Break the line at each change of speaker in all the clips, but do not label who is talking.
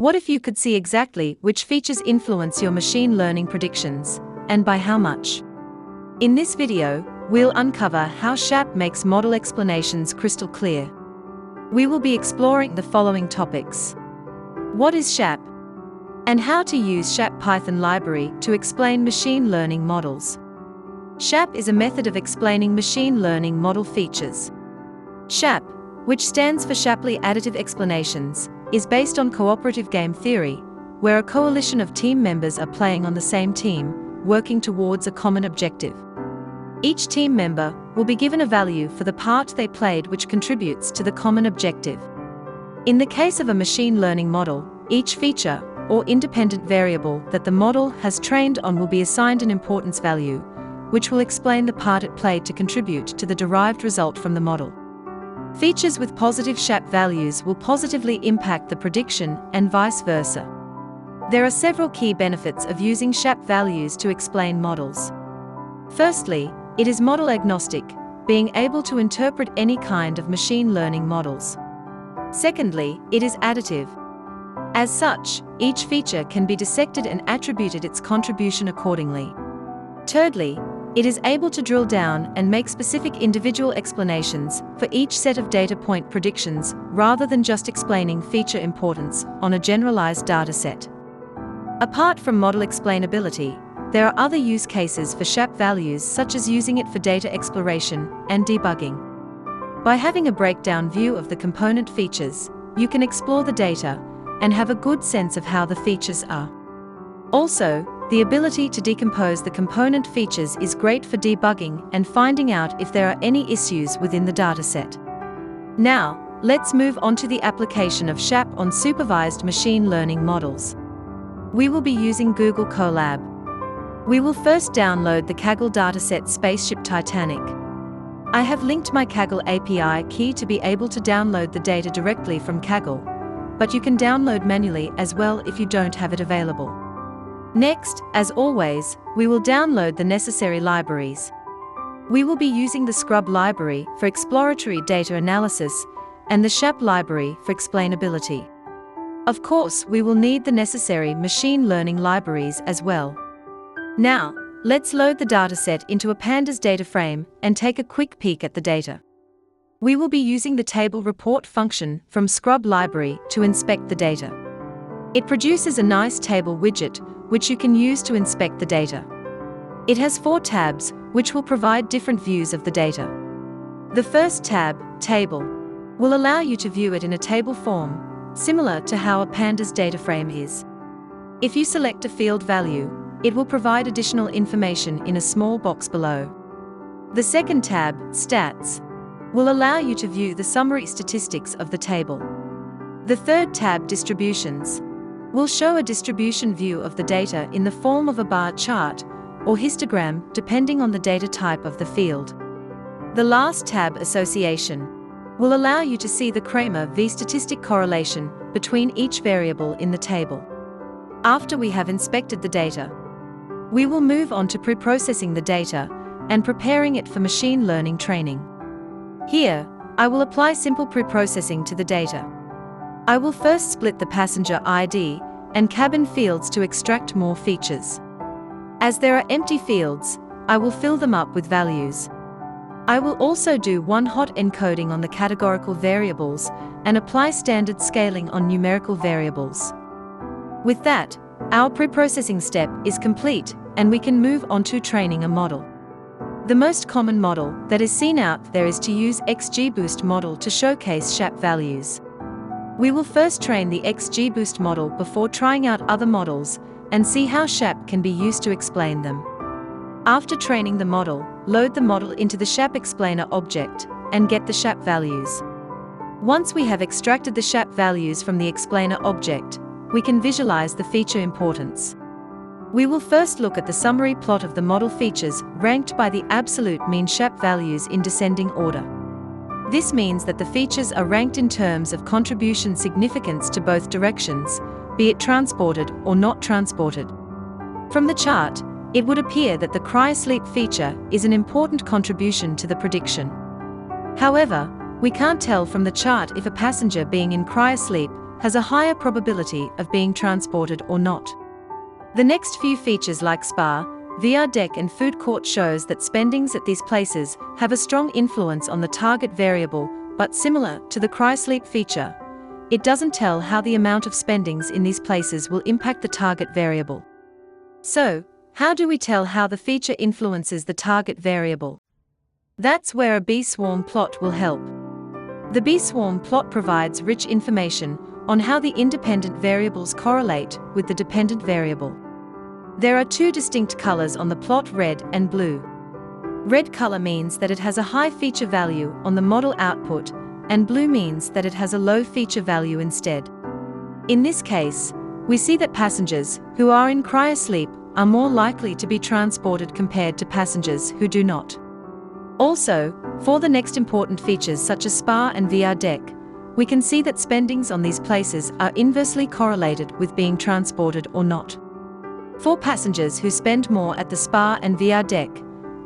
What if you could see exactly which features influence your machine learning predictions, and by how much? In this video, we'll uncover how SHaP makes model explanations crystal clear. We will be exploring the following topics. What is SHaP? And how to use SHAP Python library to explain machine learning models. SHaP is a method of explaining machine learning model features. SHaP, which stands for SHapley Additive explanations, is based on cooperative game theory, where a coalition of team members are playing on the same team, working towards a common objective. Each team member will be given a value for the part they played which contributes to the common objective. In the case of a machine learning model, each feature, or independent variable that the model has trained on will be assigned an importance value, which will explain the part it played to contribute to the derived result from the model. Features with positive SHaP values will positively impact the prediction and vice versa. There are several key benefits of using SHaP values to explain models. Firstly, it is model agnostic, being able to interpret any kind of machine learning models. Secondly, it is additive. As such, each feature can be dissected and attributed its contribution accordingly. Thirdly, it is able to drill down and make specific individual explanations for each set of data point predictions rather than just explaining feature importance on a generalized dataset. Apart from model explainability, there are other use cases for SHaP values, such as using it for data exploration and debugging. By having a breakdown view of the component features, you can explore the data and have a good sense of how the features are. Also, the ability to decompose the component features is great for debugging and finding out if there are any issues within the dataset. Now, let's move on to the application of SHaP on supervised machine learning models. We will be using Google Colab. We will first download the Kaggle dataset Spaceship Titanic. I have linked my Kaggle API key to be able to download the data directly from Kaggle, but you can download manually as well if you don't have it available. Next, as always, we will download the necessary libraries. We will be using the Scrub library for exploratory data analysis and the SHaP library for explainability. Of course, we will need the necessary machine learning libraries as well. Now, let's load the dataset into a pandas data frame and take a quick peek at the data. We will be using the table report function from Scrub library to inspect the data. It produces a nice table widget, which you can use to inspect the data. It has 4 tabs, which will provide different views of the data. The first tab, Table, will allow you to view it in a table form, similar to how a pandas data frame is. If you select a field value, it will provide additional information in a small box below. The second tab, Stats, will allow you to view the summary statistics of the table. The third tab, Distributions, will show a distribution view of the data in the form of a bar chart or histogram depending on the data type of the field. The last tab, Association, will allow you to see the Kramer v. statistic correlation between each variable in the table. After we have inspected the data, we will move on to preprocessing the data and preparing it for machine learning training. Here, I will apply simple preprocessing to the data. I will first split the passenger ID and cabin fields to extract more features. As there are empty fields, I will fill them up with values. I will also do one hot encoding on the categorical variables and apply standard scaling on numerical variables. With that, our preprocessing step is complete and we can move on to training a model. The most common model that is seen out there is to use XGBoost model to showcase SHaP values. We will first train the XGBoost model before trying out other models and see how SHaP can be used to explain them. After training the model, load the model into the SHaP explainer object and get the SHaP values. Once we have extracted the SHaP values from the explainer object, we can visualize the feature importance. We will first look at the summary plot of the model features ranked by the absolute mean SHaP values in descending order. This means that the features are ranked in terms of contribution significance to both directions, be it transported or not transported. From the chart, it would appear that the cryosleep feature is an important contribution to the prediction. However, we can't tell from the chart if a passenger being in cryosleep has a higher probability of being transported or not. The next few features like spa, VR deck and food court shows that spendings at these places have a strong influence on the target variable, but similar to the cry-sleep feature, it doesn't tell how the amount of spendings in these places will impact the target variable. So, how do we tell how the feature influences the target variable? That's where a bee swarm plot will help. The bee swarm plot provides rich information on how the independent variables correlate with the dependent variable. There are two distinct colors on the plot, red and blue. Red color means that it has a high feature value on the model output, and blue means that it has a low feature value instead. In this case, we see that passengers who are in cryosleep are more likely to be transported compared to passengers who do not. Also, for the next important features such as spa and VR deck, we can see that spendings on these places are inversely correlated with being transported or not. For passengers who spend more at the spa and VR deck,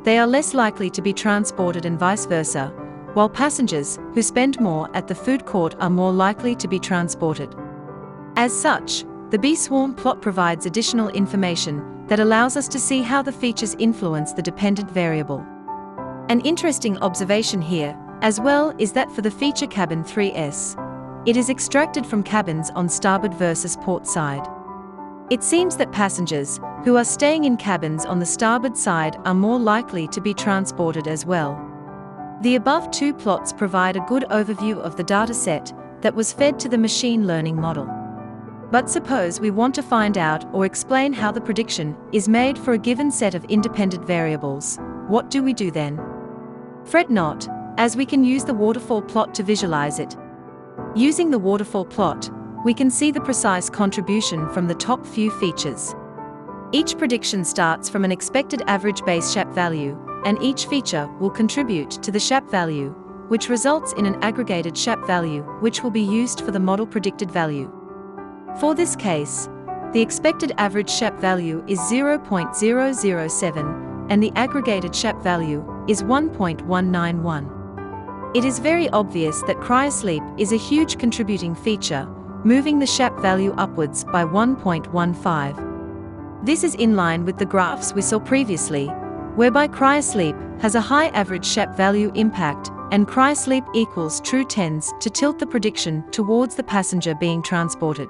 they are less likely to be transported and vice versa, while passengers who spend more at the food court are more likely to be transported. As such, the bee swarm plot provides additional information that allows us to see how the features influence the dependent variable. An interesting observation here, as well, is that for the feature cabin 3S, it is extracted from cabins on starboard versus port side. It seems that passengers who are staying in cabins on the starboard side are more likely to be transported as well. The above two plots provide a good overview of the dataset that was fed to the machine learning model. But suppose we want to find out or explain how the prediction is made for a given set of independent variables. What do we do then? Fret not, as we can use the waterfall plot to visualize it. Using the waterfall plot, we can see the precise contribution from the top few features. Each prediction starts from an expected average base SHAP value, and each feature will contribute to the SHAP value, which results in an aggregated SHAP value which will be used for the model predicted value. For this case, the expected average SHAP value is 0.007, and the aggregated SHAP value is 1.191. It is very obvious that cryosleep is a huge contributing feature, moving the SHAP value upwards by 1.15. This is in line with the graphs we saw previously, whereby cryosleep has a high average SHAP value impact, and cryosleep equals true tends to tilt the prediction towards the passenger being transported.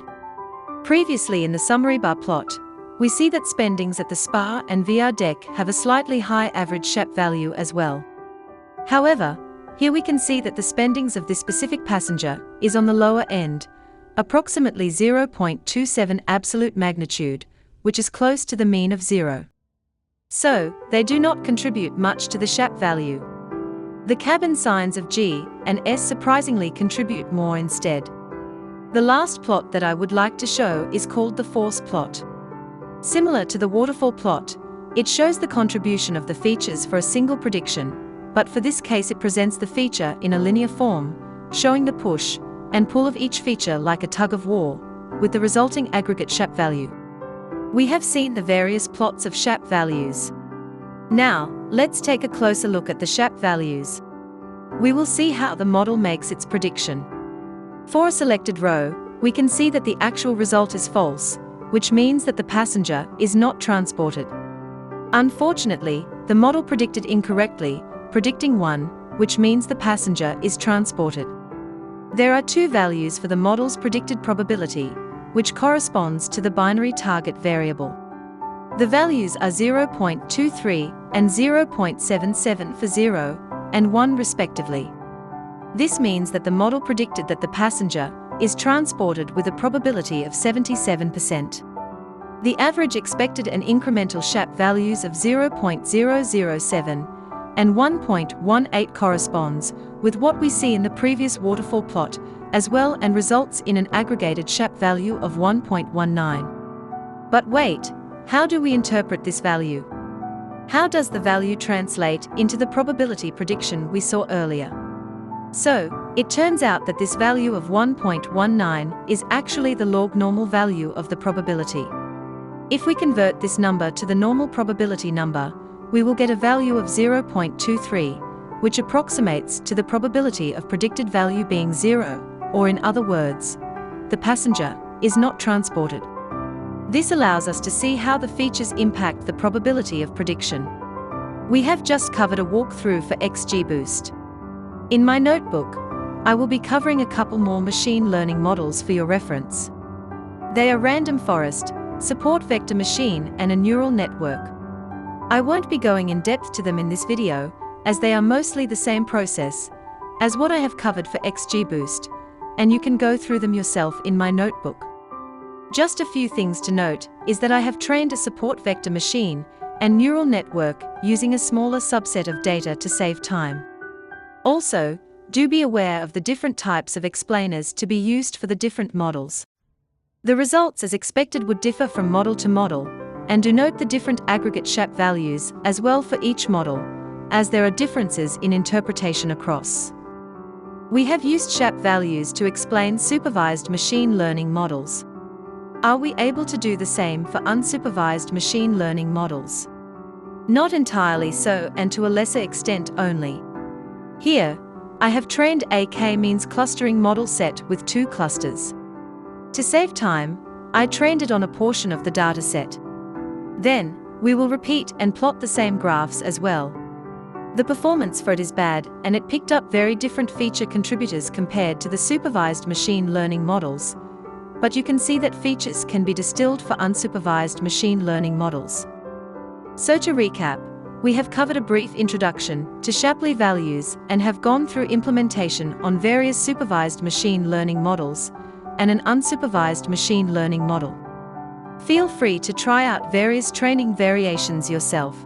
Previously in the summary bar plot, we see that spendings at the spa and VR deck have a slightly high average SHAP value as well. However, here we can see that the spendings of this specific passenger is on the lower end, approximately 0.27 absolute magnitude, which is close to the mean of 0. So, they do not contribute much to the SHAP value. The cabin signs of G and S surprisingly contribute more instead. The last plot that I would like to show is called the force plot. Similar to the waterfall plot, it shows the contribution of the features for a single prediction, but for this case it presents the feature in a linear form, showing the push and pull of each feature like a tug of war, with the resulting aggregate SHAP value. We have seen the various plots of SHAP values. Now, let's take a closer look at the SHAP values. We will see how the model makes its prediction. For a selected row, we can see that the actual result is false, which means that the passenger is not transported. Unfortunately, the model predicted incorrectly, predicting 1, which means the passenger is transported. There are two values for the model's predicted probability, which corresponds to the binary target variable. The values are 0.23 and 0.77 for 0 and 1 respectively. This means that the model predicted that the passenger is transported with a probability of 77%. The average expected and incremental SHAP values of 0.007 and 1.18 corresponds with what we see in the previous waterfall plot as well and results in an aggregated SHAP value of 1.19. But wait, how do we interpret this value? How does the value translate into the probability prediction we saw earlier? So, it turns out that this value of 1.19 is actually the log normal value of the probability. If we convert this number to the normal probability number, we will get a value of 0.23, which approximates to the probability of predicted value being 0, or in other words, the passenger, is not transported. This allows us to see how the features impact the probability of prediction. We have just covered a walkthrough for XGBoost. In my notebook, I will be covering a couple more machine learning models for your reference. They are random forest, support vector machine, and a neural network. I won't be going in depth to them in this video, as they are mostly the same process as what I have covered for XGBoost, and you can go through them yourself in my notebook. Just a few things to note is that I have trained a support vector machine and neural network using a smaller subset of data to save time. Also, do be aware of the different types of explainers to be used for the different models. The results as expected would differ from model to model, and do note the different aggregate SHAP values as well for each model, as there are differences in interpretation across. We have used SHAP values to explain supervised machine learning models. Are we able to do the same for unsupervised machine learning models? Not entirely so, and to a lesser extent only. Here, I have trained a k-means clustering model set with 2 clusters. To save time, I trained it on a portion of the data set. Then, we will repeat and plot the same graphs as well. The performance for it is bad, and it picked up very different feature contributors compared to the supervised machine learning models, but you can see that features can be distilled for unsupervised machine learning models. So to recap, we have covered a brief introduction to Shapley values and have gone through implementation on various supervised machine learning models and an unsupervised machine learning model. Feel free to try out various training variations yourself.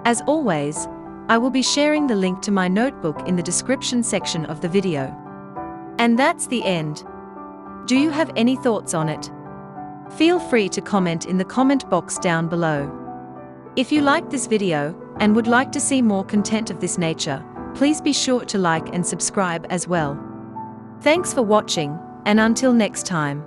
As always, I will be sharing the link to my notebook in the description section of the video. And that's the end. Do you have any thoughts on it? Feel free to comment in the comment box down below. If you liked this video and would like to see more content of this nature, please be sure to like and subscribe as well. Thanks for watching, and until next time.